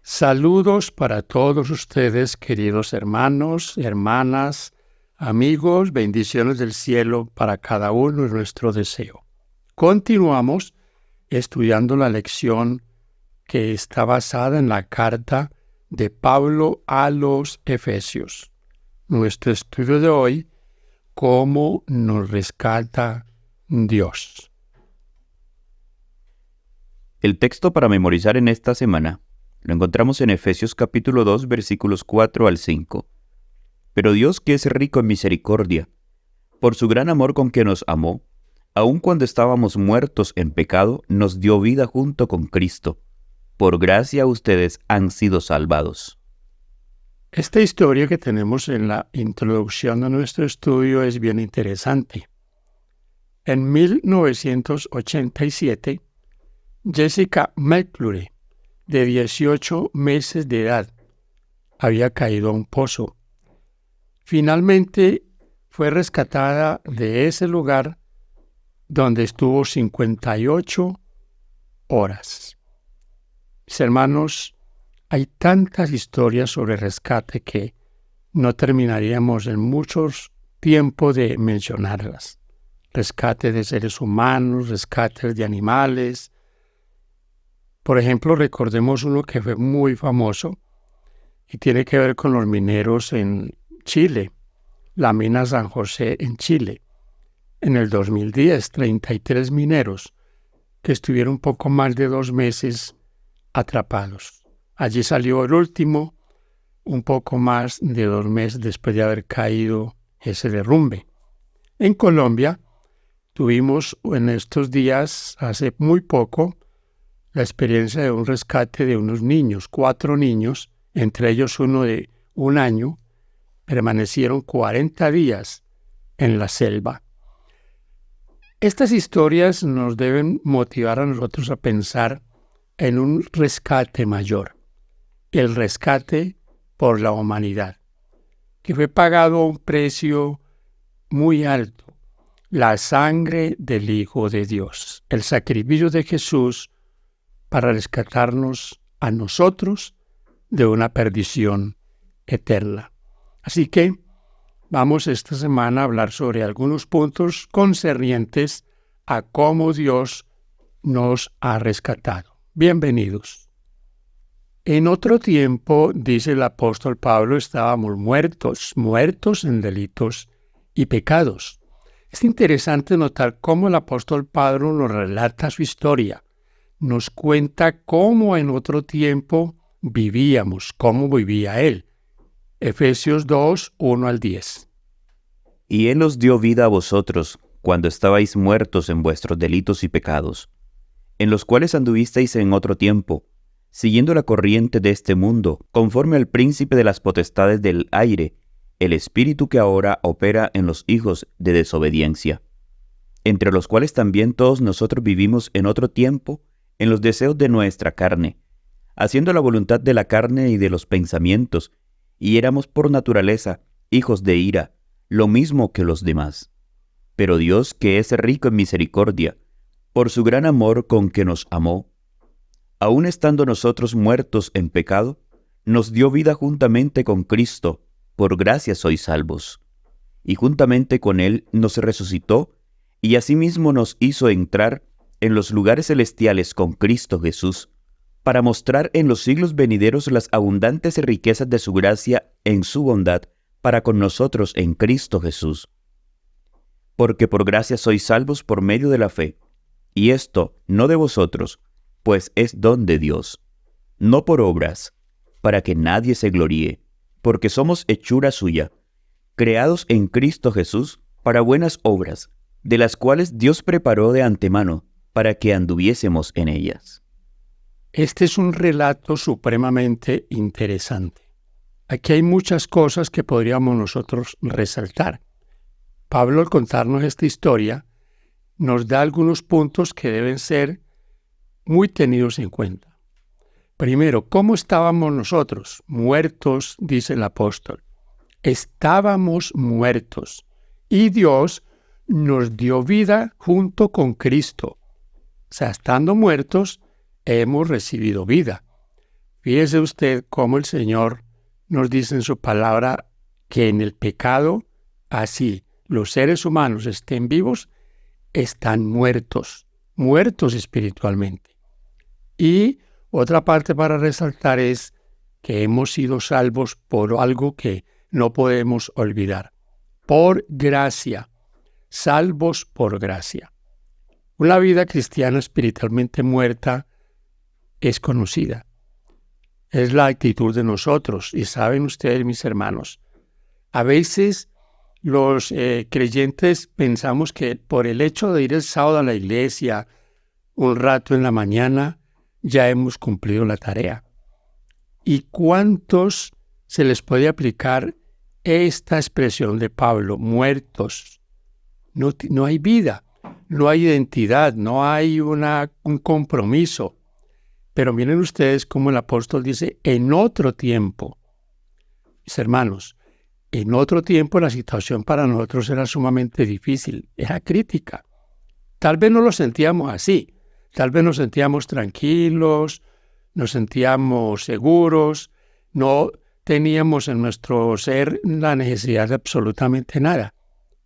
Saludos para todos ustedes, queridos hermanos, hermanas, amigos, bendiciones del cielo para cada uno es nuestro deseo. Continuamos estudiando la lección que está basada en la carta de Pablo a los Efesios. Nuestro estudio de hoy, ¿cómo nos rescata Dios? El texto para memorizar en esta semana lo encontramos en Efesios capítulo 2, versículos 4 al 5. Pero Dios, que es rico en misericordia, por su gran amor con que nos amó, aun cuando estábamos muertos en pecado, nos dio vida junto con Cristo. Por gracia ustedes han sido salvados. Esta historia que tenemos en la introducción de nuestro estudio es bien interesante. En 1987, Jessica McClure, de 18 meses de edad, había caído a un pozo. Finalmente fue rescatada de ese lugar donde estuvo 58 horas. Mis hermanos, hay tantas historias sobre rescate que no terminaríamos en muchos tiempo de mencionarlas. Rescate de seres humanos, rescates de animales. Por ejemplo, recordemos uno que fue muy famoso y tiene que ver con los mineros en Chile, la mina San José en Chile. En el 2010, 33 mineros que estuvieron un poco más de 2 meses atrapados. Allí salió el último, un poco más de 2 meses después de haber caído ese derrumbe. En Colombia tuvimos en estos días, hace muy poco, la experiencia de un rescate de unos niños, 4 niños, entre ellos uno de 1 año, permanecieron 40 días en la selva. Estas historias nos deben motivar a nosotros a pensar en un rescate mayor, el rescate por la humanidad, que fue pagado a un precio muy alto, la sangre del Hijo de Dios, el sacrificio de Jesús para rescatarnos a nosotros de una perdición eterna. Así que vamos esta semana a hablar sobre algunos puntos concernientes a cómo Dios nos ha rescatado. Bienvenidos. En otro tiempo, dice el apóstol Pablo, estábamos muertos en delitos y pecados. Es interesante notar cómo el apóstol Pablo nos relata su historia. Nos cuenta cómo en otro tiempo vivíamos, cómo vivía él. Efesios 2, 1 al 10. Y Él os dio vida a vosotros, cuando estabais muertos en vuestros delitos y pecados, en los cuales anduvisteis en otro tiempo, siguiendo la corriente de este mundo, conforme al príncipe de las potestades del aire, el espíritu que ahora opera en los hijos de desobediencia, entre los cuales también todos nosotros vivimos en otro tiempo, en los deseos de nuestra carne, haciendo la voluntad de la carne y de los pensamientos, y éramos por naturaleza hijos de ira, lo mismo que los demás. Pero Dios, que es rico en misericordia, por su gran amor con que nos amó, aun estando nosotros muertos en pecado, nos dio vida juntamente con Cristo, por gracia sois salvos. Y juntamente con Él nos resucitó, y asimismo nos hizo entrar en los lugares celestiales con Cristo Jesús, para mostrar en los siglos venideros las abundantes riquezas de su gracia en su bondad para con nosotros en Cristo Jesús. Porque por gracia sois salvos por medio de la fe, y esto no de vosotros, pues es don de Dios, no por obras, para que nadie se gloríe, porque somos hechura suya, creados en Cristo Jesús para buenas obras, de las cuales Dios preparó de antemano para que anduviésemos en ellas. Este es un relato supremamente interesante. Aquí hay muchas cosas que podríamos nosotros resaltar. Pablo, al contarnos esta historia, nos da algunos puntos que deben ser muy tenidos en cuenta. Primero, ¿cómo estábamos nosotros? Muertos, dice el apóstol. Estábamos muertos y Dios nos dio vida junto con Cristo. O sea, estando muertos, hemos recibido vida. Fíjese usted cómo el Señor nos dice en su palabra que en el pecado, así los seres humanos estén vivos, están muertos espiritualmente. Y otra parte para resaltar es que hemos sido salvos por algo que no podemos olvidar. Por gracia, salvos por gracia. Una vida cristiana espiritualmente muerta es conocida. Es la actitud de nosotros. Y saben ustedes, mis hermanos, a veces los creyentes pensamos que por el hecho de ir el sábado a la iglesia un rato en la mañana, ya hemos cumplido la tarea. ¿Y cuántos se les puede aplicar esta expresión de Pablo? Muertos. No hay vida, no hay identidad, no hay un compromiso. Pero miren ustedes cómo el apóstol dice, en otro tiempo. Mis hermanos, en otro tiempo la situación para nosotros era sumamente difícil, era crítica. Tal vez no lo sentíamos así, tal vez nos sentíamos tranquilos, nos sentíamos seguros, no teníamos en nuestro ser la necesidad de absolutamente nada.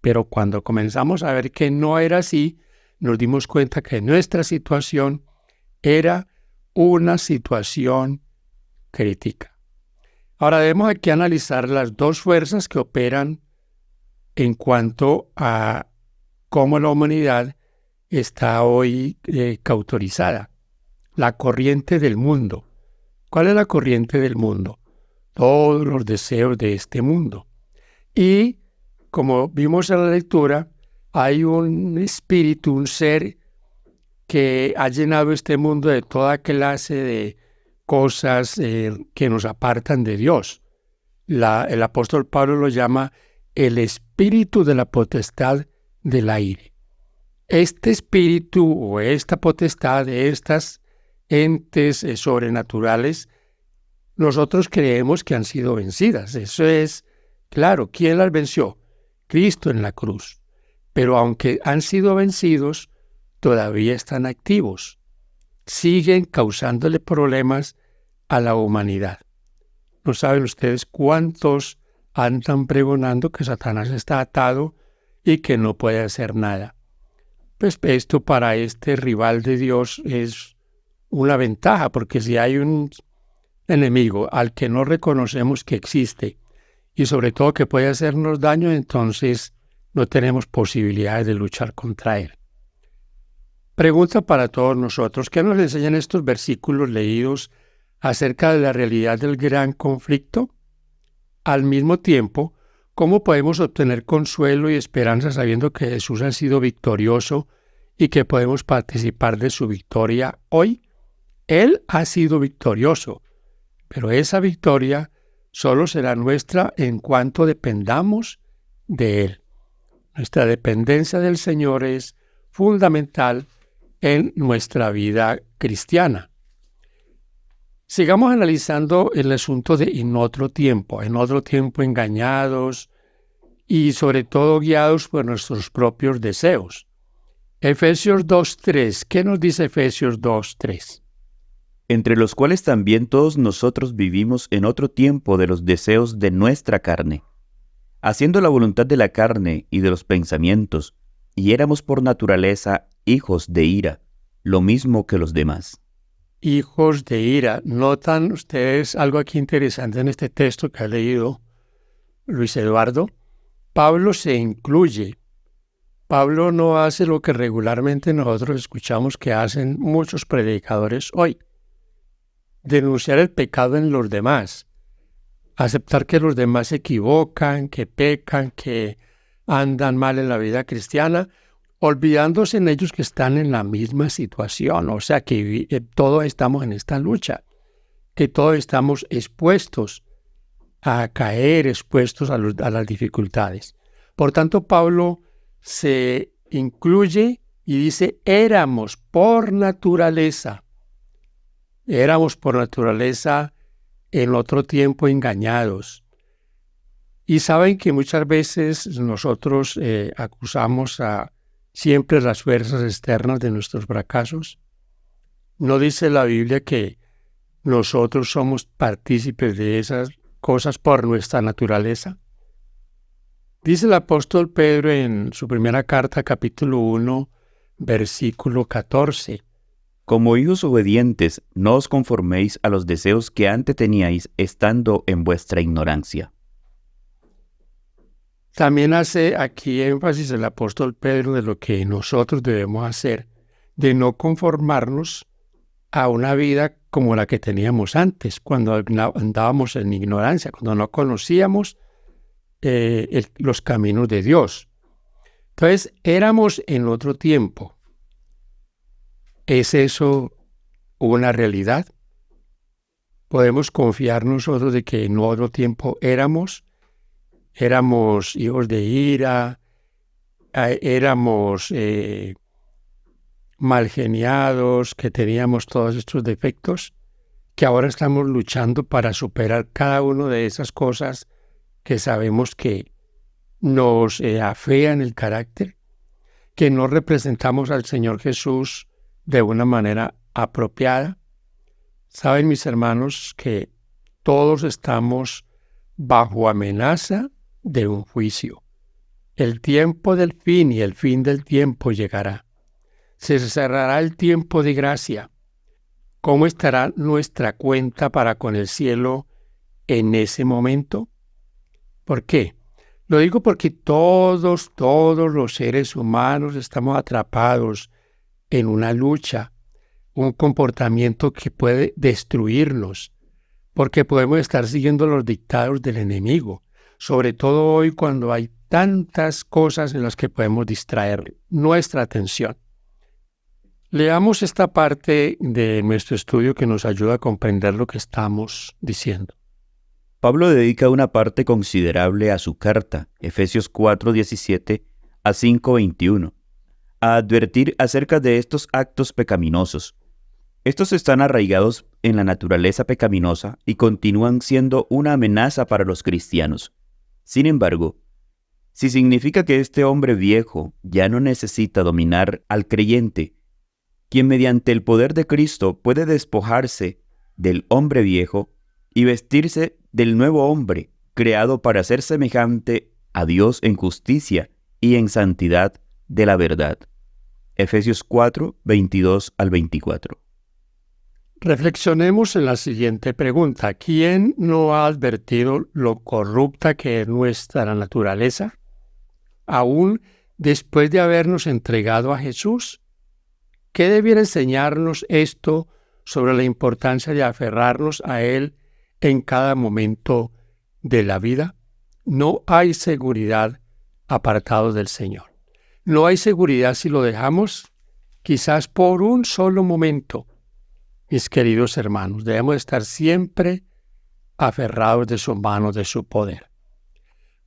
Pero cuando comenzamos a ver que no era así, nos dimos cuenta que nuestra situación era una situación crítica. Ahora debemos aquí analizar las dos fuerzas que operan en cuanto a cómo la humanidad está hoy cauterizada. La corriente del mundo. ¿Cuál es la corriente del mundo? Todos los deseos de este mundo. Y como vimos en la lectura, hay un espíritu, un ser que ha llenado este mundo de toda clase de cosas que nos apartan de Dios. El apóstol Pablo lo llama el espíritu de la potestad del aire. Este espíritu o esta potestad de estas entes sobrenaturales, nosotros creemos que han sido vencidas. Eso es claro. ¿Quién las venció? Cristo en la cruz. Pero aunque han sido vencidos, todavía están activos. Siguen causándole problemas a la humanidad. ¿No saben ustedes cuántos andan pregonando que Satanás está atado y que no puede hacer nada? Pues esto para este rival de Dios es una ventaja, porque si hay un enemigo al que no reconocemos que existe y sobre todo que puede hacernos daño, entonces no tenemos posibilidades de luchar contra él. Pregunta para todos nosotros, ¿qué nos enseñan estos versículos leídos acerca de la realidad del gran conflicto? Al mismo tiempo, ¿cómo podemos obtener consuelo y esperanza sabiendo que Jesús ha sido victorioso y que podemos participar de su victoria hoy? Él ha sido victorioso, pero esa victoria solo será nuestra en cuanto dependamos de Él. Nuestra dependencia del Señor es fundamental en nuestra vida cristiana. Sigamos analizando el asunto de en otro tiempo engañados y sobre todo guiados por nuestros propios deseos. Efesios 2:3, ¿qué nos dice Efesios 2:3? Entre los cuales también todos nosotros vivimos en otro tiempo de los deseos de nuestra carne, haciendo la voluntad de la carne y de los pensamientos, y éramos por naturaleza hijos de ira, lo mismo que los demás. Hijos de ira. ¿Notan ustedes algo aquí interesante en este texto que ha leído Luis Eduardo? Pablo se incluye. Pablo no hace lo que regularmente nosotros escuchamos que hacen muchos predicadores hoy. Denunciar el pecado en los demás. Aceptar que los demás se equivocan, que pecan, que andan mal en la vida cristiana, olvidándose en ellos que están en la misma situación, o sea que todos estamos en esta lucha, que todos estamos expuestos a caer, expuestos a las dificultades. Por tanto, Pablo se incluye y dice, éramos por naturaleza en otro tiempo engañados. Y saben que muchas veces nosotros acusamos a siempre las fuerzas externas de nuestros fracasos. ¿No dice la Biblia que nosotros somos partícipes de esas cosas por nuestra naturaleza. Dice el apóstol Pedro en su primera carta, capítulo 1, versículo 14. Como hijos obedientes, no os conforméis a los deseos que antes teníais estando en vuestra ignorancia. También hace aquí énfasis el apóstol Pedro de lo que nosotros debemos hacer, de no conformarnos a una vida como la que teníamos antes, cuando andábamos en ignorancia, cuando no conocíamos los caminos de Dios. Entonces, éramos en otro tiempo. ¿Es eso una realidad? ¿Podemos confiar nosotros de que en otro tiempo éramos hijos de ira, éramos malgeniados, que teníamos todos estos defectos, que ahora estamos luchando para superar cada una de esas cosas que sabemos que nos afean el carácter, que no representamos al Señor Jesús de una manera apropiada? Saben, mis hermanos, que todos estamos bajo amenaza de un juicio. El tiempo del fin y el fin del tiempo llegará. Se cerrará el tiempo de gracia. ¿Cómo estará nuestra cuenta para con el cielo en ese momento? ¿Por qué? Lo digo porque todos los seres humanos estamos atrapados en una lucha, un comportamiento que puede destruirnos, porque podemos estar siguiendo los dictados del enemigo, sobre todo hoy cuando hay tantas cosas en las que podemos distraer nuestra atención. Leamos esta parte de nuestro estudio que nos ayuda a comprender lo que estamos diciendo. Pablo dedica una parte considerable a su carta, Efesios 4:17 a 5:21, a advertir acerca de estos actos pecaminosos. Estos están arraigados en la naturaleza pecaminosa y continúan siendo una amenaza para los cristianos. Sin embargo, si significa que este hombre viejo ya no necesita dominar al creyente, quien mediante el poder de Cristo puede despojarse del hombre viejo y vestirse del nuevo hombre, creado para ser semejante a Dios en justicia y en santidad de la verdad. Efesios 4, 22 al 24. Reflexionemos en la siguiente pregunta. ¿Quién no ha advertido lo corrupta que es nuestra naturaleza? Aún después de habernos entregado a Jesús, ¿qué debiera enseñarnos esto sobre la importancia de aferrarnos a Él en cada momento de la vida? No hay seguridad apartados del Señor. No hay seguridad si lo dejamos, quizás por un solo momento. Mis queridos hermanos, debemos estar siempre aferrados de su mano, de su poder.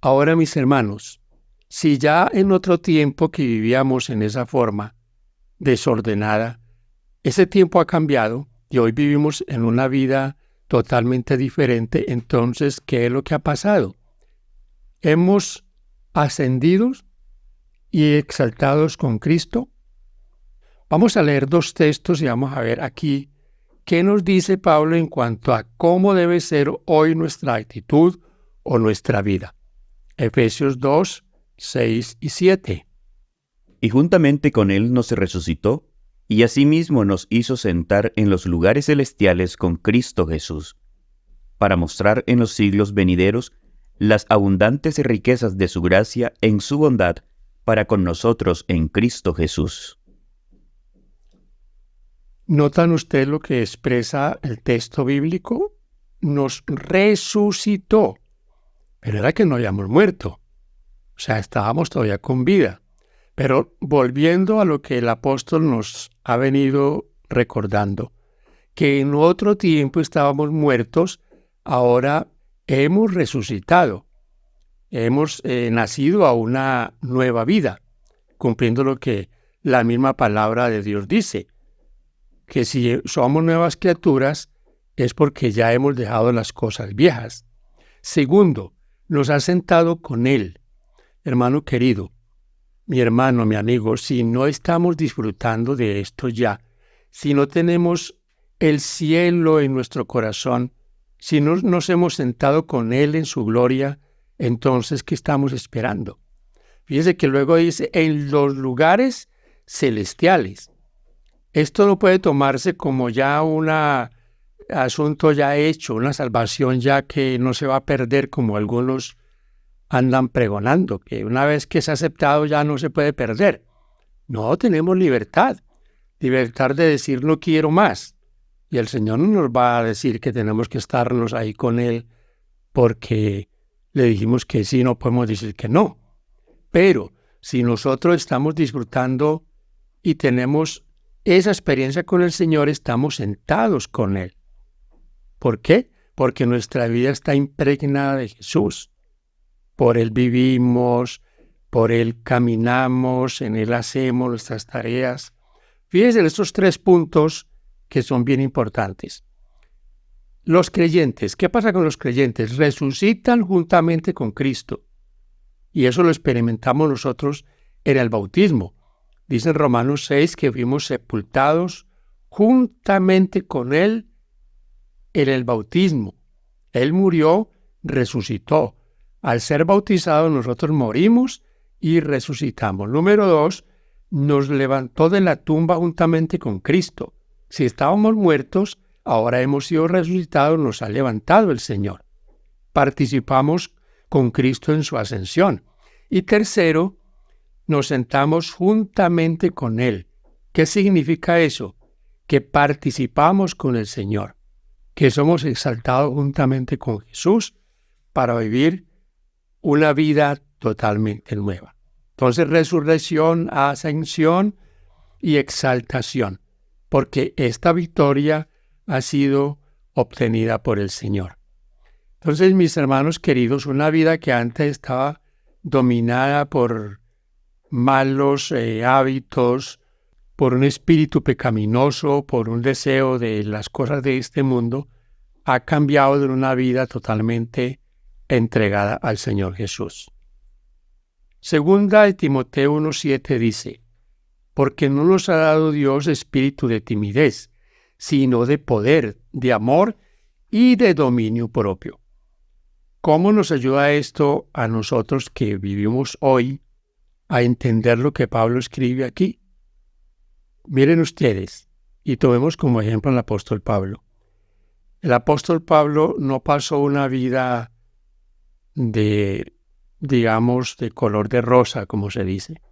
Ahora, mis hermanos, si ya en otro tiempo que vivíamos en esa forma desordenada, ese tiempo ha cambiado y hoy vivimos en una vida totalmente diferente, entonces, ¿qué es lo que ha pasado? Hemos ascendido y exaltados con Cristo. Vamos a leer dos textos y vamos a ver aquí qué nos dice Pablo en cuanto a cómo debe ser hoy nuestra actitud o nuestra vida. Efesios 2, 6 y 7. Y juntamente con él nos resucitó, y asimismo nos hizo sentar en los lugares celestiales con Cristo Jesús, para mostrar en los siglos venideros las abundantes riquezas de su gracia en su bondad para con nosotros en Cristo Jesús. ¿Notan ustedes lo que expresa el texto bíblico? Nos resucitó, pero era que no habíamos muerto, o sea, estábamos todavía con vida. Pero volviendo a lo que el apóstol nos ha venido recordando, que en otro tiempo estábamos muertos, ahora hemos resucitado, hemos nacido a una nueva vida, cumpliendo lo que la misma palabra de Dios dice, que si somos nuevas criaturas es porque ya hemos dejado las cosas viejas. Segundo, nos ha sentado con Él. Hermano querido, mi hermano, mi amigo, si no estamos disfrutando de esto ya, si no tenemos el cielo en nuestro corazón, si no nos hemos sentado con Él en su gloria, entonces, ¿qué estamos esperando? Fíjese que luego dice, en los lugares celestiales. Esto no puede tomarse como ya un asunto ya hecho, una salvación ya que no se va a perder como algunos andan pregonando, que una vez que es aceptado ya no se puede perder. No, tenemos libertad de decir no quiero más. Y el Señor no nos va a decir que tenemos que estarnos ahí con Él porque le dijimos que sí, no podemos decir que no. Pero si nosotros estamos disfrutando y tenemos esa experiencia con el Señor, estamos sentados con Él. ¿Por qué? Porque nuestra vida está impregnada de Jesús. Por Él vivimos, por Él caminamos, en Él hacemos nuestras tareas. Fíjense en estos 3 puntos que son bien importantes. Los creyentes, ¿qué pasa con los creyentes? Resucitan juntamente con Cristo. Y eso lo experimentamos nosotros en el bautismo. Dice en Romanos 6 que fuimos sepultados juntamente con Él en el bautismo. Él murió, resucitó. Al ser bautizados nosotros morimos y resucitamos. Número 2, nos levantó de la tumba juntamente con Cristo. Si estábamos muertos, ahora hemos sido resucitados, nos ha levantado el Señor. Participamos con Cristo en su ascensión. Y tercero, nos sentamos juntamente con Él. ¿Qué significa eso? Que participamos con el Señor, que somos exaltados juntamente con Jesús para vivir una vida totalmente nueva. Entonces, resurrección, ascensión y exaltación, porque esta victoria ha sido obtenida por el Señor. Entonces, mis hermanos queridos, una vida que antes estaba dominada por malos hábitos, por un espíritu pecaminoso, por un deseo de las cosas de este mundo, ha cambiado de una vida totalmente entregada al Señor Jesús. Segunda de Timoteo 1:7 dice, porque no nos ha dado Dios espíritu de timidez, sino de poder, de amor y de dominio propio. ¿Cómo nos ayuda esto a nosotros que vivimos hoy a entender lo que Pablo escribe aquí? Miren ustedes, y tomemos como ejemplo al apóstol Pablo. El apóstol Pablo no pasó una vida de color de rosa, como se dice.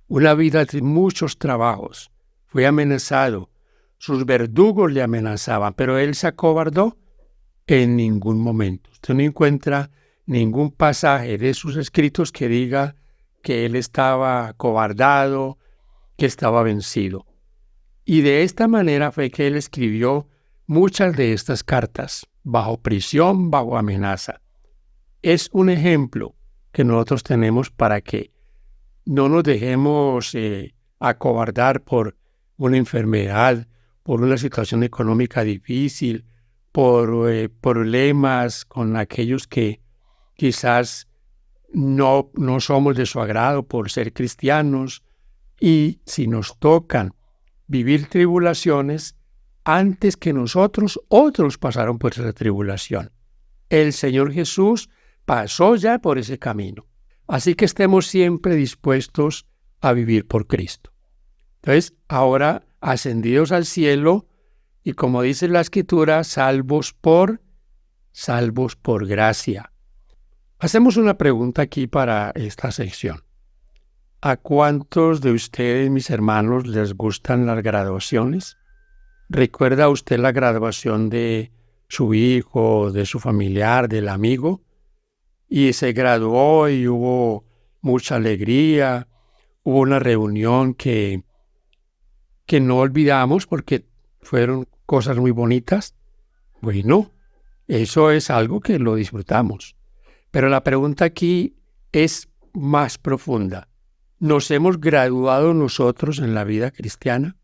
Una vida de muchos trabajos. Fue amenazado. Sus verdugos le amenazaban, pero él se acobardó en ningún momento. Usted no encuentra ningún pasaje de sus escritos que diga que él estaba acobardado, que estaba vencido. Y de esta manera fue que él escribió muchas de estas cartas, bajo prisión, bajo amenaza. Es un ejemplo que nosotros tenemos para que no nos dejemos acobardar por una enfermedad, por una situación económica difícil, por problemas con aquellos que quizás no somos de su agrado por ser cristianos. Y si nos tocan vivir tribulaciones, antes que nosotros, otros pasaron por esa tribulación. El Señor Jesús pasó ya por ese camino. Así que estemos siempre dispuestos a vivir por Cristo. Entonces, ahora ascendidos al cielo, y como dice la Escritura, salvos por gracia. Hacemos una pregunta aquí para esta sección. ¿A cuántos de ustedes, mis hermanos, les gustan las graduaciones? ¿Recuerda usted la graduación de su hijo, de su familiar, del amigo? Y se graduó y hubo mucha alegría, hubo una reunión que no olvidamos porque fueron cosas muy bonitas. Bueno, eso es algo que lo disfrutamos. Pero la pregunta aquí es más profunda. ¿Nos hemos graduado nosotros en la vida cristiana?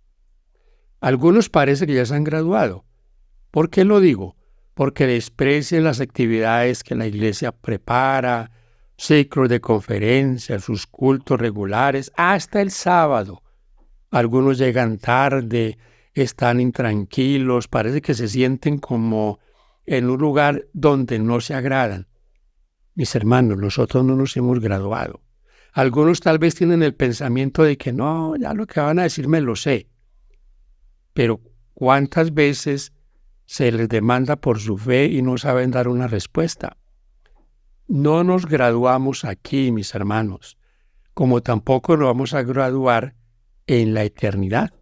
Algunos parece que ya se han graduado. ¿Por qué lo digo? Porque desprecian las actividades que la iglesia prepara, ciclos de conferencias, sus cultos regulares, hasta el sábado. Algunos llegan tarde, están intranquilos, parece que se sienten como en un lugar donde no se agradan. Mis hermanos, nosotros no nos hemos graduado. Algunos tal vez tienen el pensamiento de que no, ya lo que van a decir me lo sé. Pero ¿cuántas veces se les demanda por su fe y no saben dar una respuesta? No nos graduamos aquí, mis hermanos, como tampoco nos vamos a graduar en la eternidad.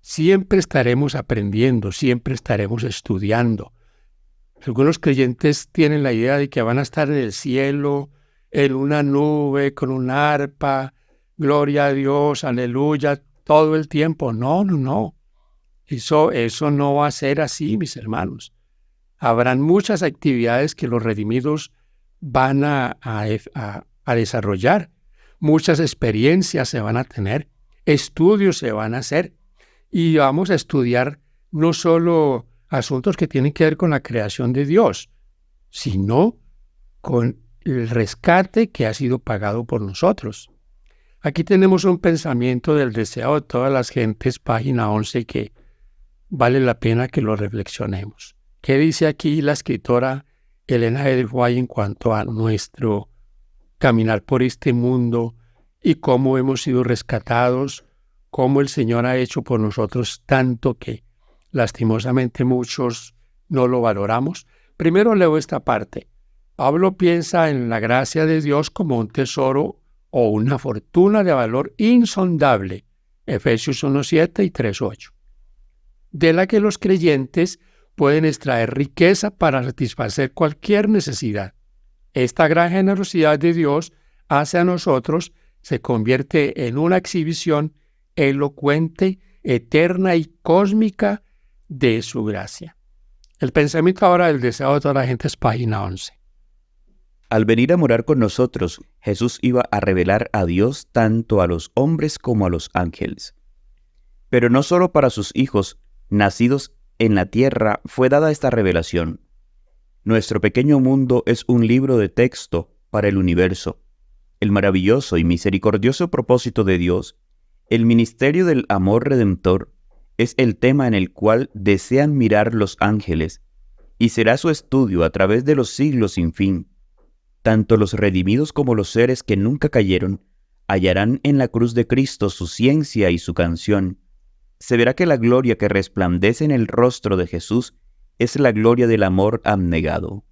Siempre estaremos aprendiendo, siempre estaremos estudiando. Algunos creyentes tienen la idea de que van a estar en el cielo, en una nube, con un arpa, gloria a Dios, aleluya, todo el tiempo. No, no, no. Eso no va a ser así, mis hermanos. Habrán muchas actividades que los redimidos van a desarrollar. Muchas experiencias se van a tener, estudios se van a hacer. Y vamos a estudiar no solo asuntos que tienen que ver con la creación de Dios, sino con el rescate que ha sido pagado por nosotros. Aquí tenemos un pensamiento del deseo de todas las gentes, página 11, que vale la pena que lo reflexionemos. ¿Qué dice aquí la escritora Elena G. de White en cuanto a nuestro caminar por este mundo y cómo hemos sido rescatados, cómo el Señor ha hecho por nosotros tanto que lastimosamente muchos no lo valoramos? Primero leo esta parte. Pablo piensa en la gracia de Dios como un tesoro o una fortuna de valor insondable. Efesios 1:7 y 3:8. De la que los creyentes pueden extraer riqueza para satisfacer cualquier necesidad. Esta gran generosidad de Dios hacia nosotros se convierte en una exhibición elocuente, eterna y cósmica de su gracia. El pensamiento ahora del deseo de toda la gente es página 11. Al venir a morar con nosotros, Jesús iba a revelar a Dios tanto a los hombres como a los ángeles. Pero no solo para sus hijos, nacidos en la tierra, fue dada esta revelación. Nuestro pequeño mundo es un libro de texto para el universo. El maravilloso y misericordioso propósito de Dios, el ministerio del amor redentor, es el tema en el cual desean mirar los ángeles, y será su estudio a través de los siglos sin fin. Tanto los redimidos como los seres que nunca cayeron hallarán en la cruz de Cristo su ciencia y su canción. Se verá que la gloria que resplandece en el rostro de Jesús es la gloria del amor abnegado.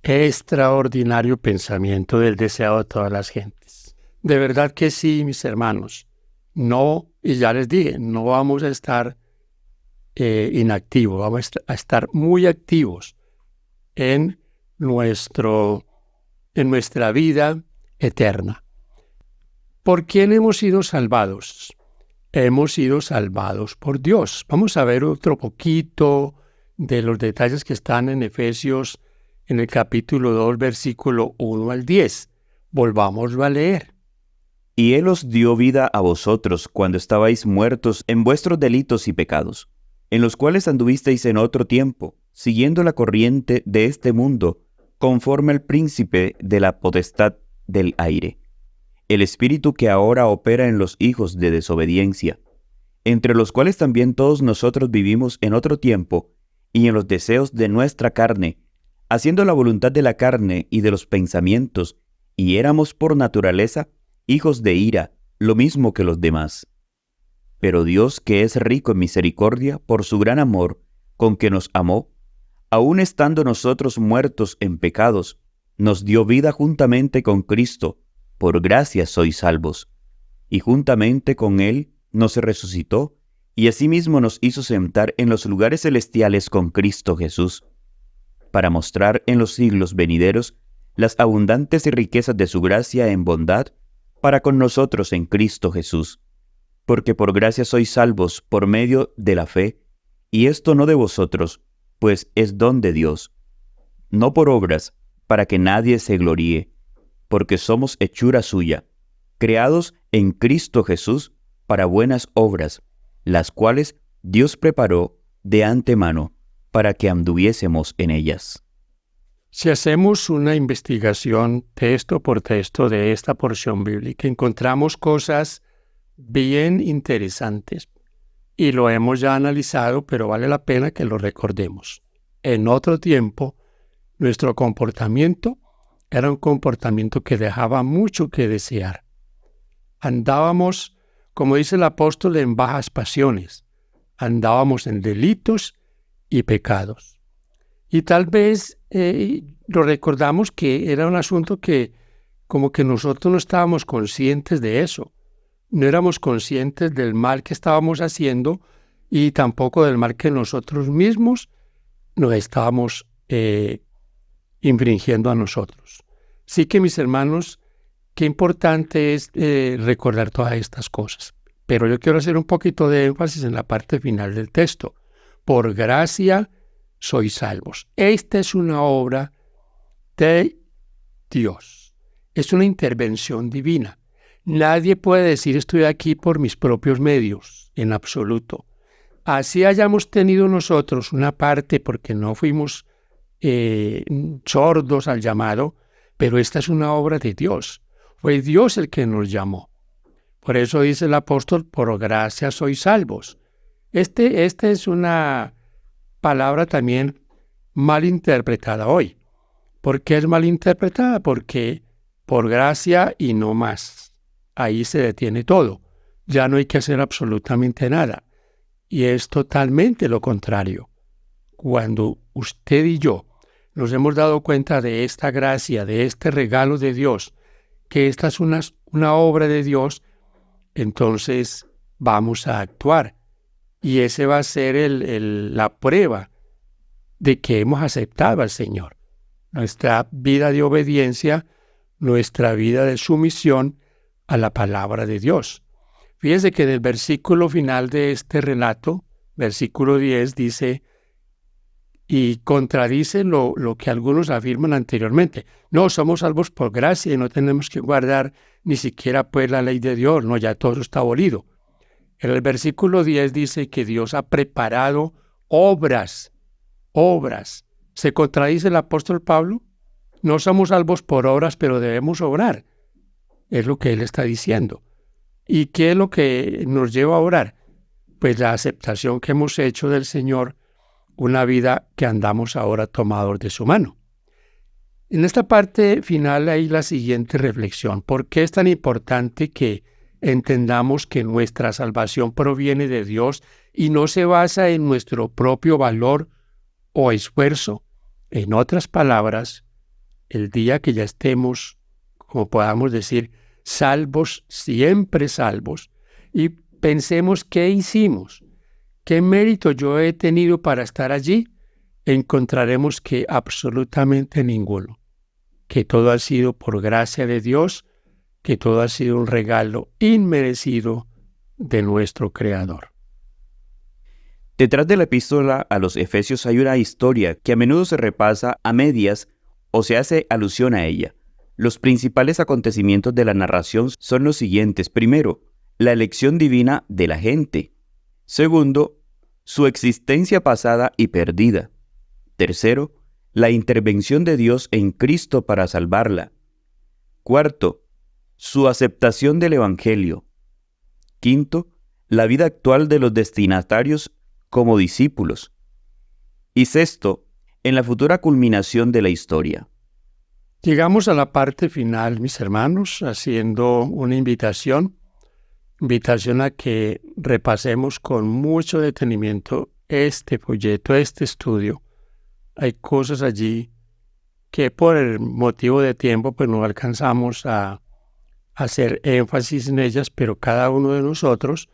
Extraordinario pensamiento del deseo de todas las gentes. De verdad que sí, mis hermanos. No, y ya les dije, no vamos a estar inactivos, vamos a estar muy activos en nuestra vida eterna. ¿Por quién hemos sido salvados? Hemos sido salvados por Dios. Vamos a ver otro poquito de los detalles que están en Efesios, en el capítulo 2, versículo 1 al 10. Volvámoslo a leer. Y Él os dio vida a vosotros cuando estabais muertos en vuestros delitos y pecados, en los cuales anduvisteis en otro tiempo, siguiendo la corriente de este mundo, conforme al príncipe de la potestad del aire, el espíritu que ahora opera en los hijos de desobediencia, entre los cuales también todos nosotros vivimos en otro tiempo y en los deseos de nuestra carne, haciendo la voluntad de la carne y de los pensamientos, y éramos por naturaleza hijos de ira, lo mismo que los demás. Pero Dios, que es rico en misericordia, por su gran amor con que nos amó, aun estando nosotros muertos en pecados, nos dio vida juntamente con Cristo. Por gracia sois salvos. Y juntamente con Él nos resucitó, y asimismo nos hizo sentar en los lugares celestiales con Cristo Jesús, para mostrar en los siglos venideros las abundantes riquezas de su gracia en bondad para con nosotros en Cristo Jesús. Porque por gracia sois salvos por medio de la fe, y esto no de vosotros, pues es don de Dios, no por obras, para que nadie se gloríe, porque somos hechura suya, creados en Cristo Jesús para buenas obras, las cuales Dios preparó de antemano para que anduviésemos en ellas. Si hacemos una investigación texto por texto de esta porción bíblica, encontramos cosas bien interesantes y lo hemos ya analizado, pero vale la pena que lo recordemos. En otro tiempo, nuestro comportamiento era un comportamiento que dejaba mucho que desear. Andábamos, como dice el apóstol, en bajas pasiones. Andábamos en delitos y pecados. Y tal vez lo recordamos que era un asunto que como que nosotros no estábamos conscientes de eso. No éramos conscientes del mal que estábamos haciendo y tampoco del mal que nosotros mismos nos estábamos infringiendo a nosotros. Sí que, mis hermanos, qué importante es recordar todas estas cosas. Pero yo quiero hacer un poquito de énfasis en la parte final del texto. Por gracia sois salvos. Esta es una obra de Dios. Es una intervención divina. Nadie puede decir estoy aquí por mis propios medios, en absoluto. Así hayamos tenido nosotros una parte porque no fuimos sordos al llamado, pero esta es una obra de Dios. Fue Dios el que nos llamó. Por eso dice el apóstol, por gracia sois salvos. Esta es una palabra también mal interpretada hoy. ¿Por qué es mal interpretada? Porque por gracia y no más. Ahí se detiene todo. Ya no hay que hacer absolutamente nada. Y es totalmente lo contrario. Cuando usted y yo nos hemos dado cuenta de esta gracia, de este regalo de Dios, que esta es una obra de Dios, entonces vamos a actuar. Y ese va a ser la prueba de que hemos aceptado al Señor. Nuestra vida de obediencia, nuestra vida de sumisión a la palabra de Dios. Fíjense que en el versículo final de este relato, versículo 10, dice, y contradice lo que algunos afirman anteriormente. No, somos salvos por gracia y no tenemos que guardar ni siquiera pues la ley de Dios. No, ya todo está abolido. En el versículo 10 dice que Dios ha preparado obras. ¿Se contradice el apóstol Pablo? No somos salvos por obras, pero debemos obrar. Es lo que él está diciendo. ¿Y qué es lo que nos lleva a orar? Pues la aceptación que hemos hecho del Señor, una vida que andamos ahora tomados de su mano. En esta parte final hay la siguiente reflexión. ¿Por qué es tan importante que entendamos que nuestra salvación proviene de Dios y no se basa en nuestro propio valor o esfuerzo? En otras palabras, el día que ya estemos, como podamos decir, salvos, siempre salvos, y pensemos qué hicimos, qué mérito yo he tenido para estar allí, encontraremos que absolutamente ninguno, que todo ha sido por gracia de Dios, que todo ha sido un regalo inmerecido de nuestro Creador. Detrás de la epístola a los Efesios hay una historia que a menudo se repasa a medias o se hace alusión a ella. Los principales acontecimientos de la narración son los siguientes. Primero, la elección divina de la gente. Segundo, su existencia pasada y perdida. Tercero, la intervención de Dios en Cristo para salvarla. Cuarto, su aceptación del Evangelio. Quinto, la vida actual de los destinatarios como discípulos. Y sexto, en la futura culminación de la historia. Llegamos a la parte final, mis hermanos, haciendo una invitación a que repasemos con mucho detenimiento este folleto, este estudio. Hay cosas allí que por el motivo de tiempo pues no alcanzamos a hacer énfasis en ellas, pero cada uno de nosotros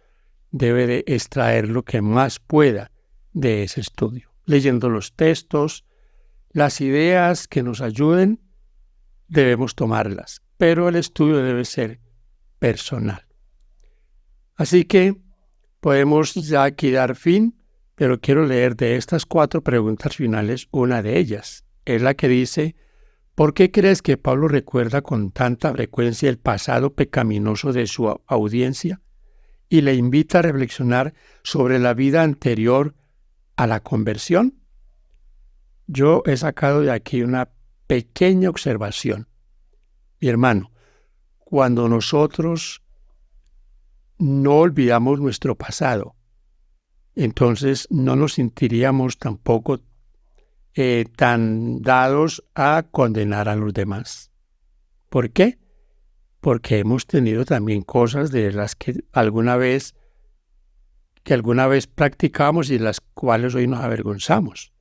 debe de extraer lo que más pueda de ese estudio, leyendo los textos, las ideas que nos ayuden, debemos tomarlas, pero el estudio debe ser personal. Así que podemos ya aquí dar fin, pero quiero leer de estas 4 preguntas finales una de ellas. Es la que dice, ¿por qué crees que Pablo recuerda con tanta frecuencia el pasado pecaminoso de su audiencia y le invita a reflexionar sobre la vida anterior a la conversión? Yo he sacado de aquí una pequeña observación. Mi hermano, cuando nosotros no olvidamos nuestro pasado, entonces no nos sentiríamos tampoco tan dados a condenar a los demás. ¿Por qué? Porque hemos tenido también cosas de las que alguna vez practicamos y de las cuales hoy nos avergonzamos.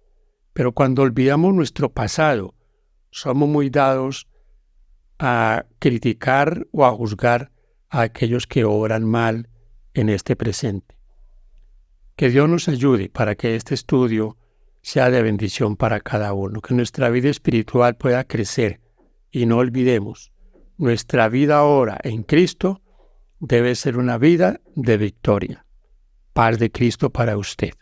Pero cuando olvidamos nuestro pasado, somos muy dados a criticar o a juzgar a aquellos que obran mal en este presente. Que Dios nos ayude para que este estudio sea de bendición para cada uno, que nuestra vida espiritual pueda crecer y no olvidemos, nuestra vida ahora en Cristo debe ser una vida de victoria. Paz de Cristo para usted.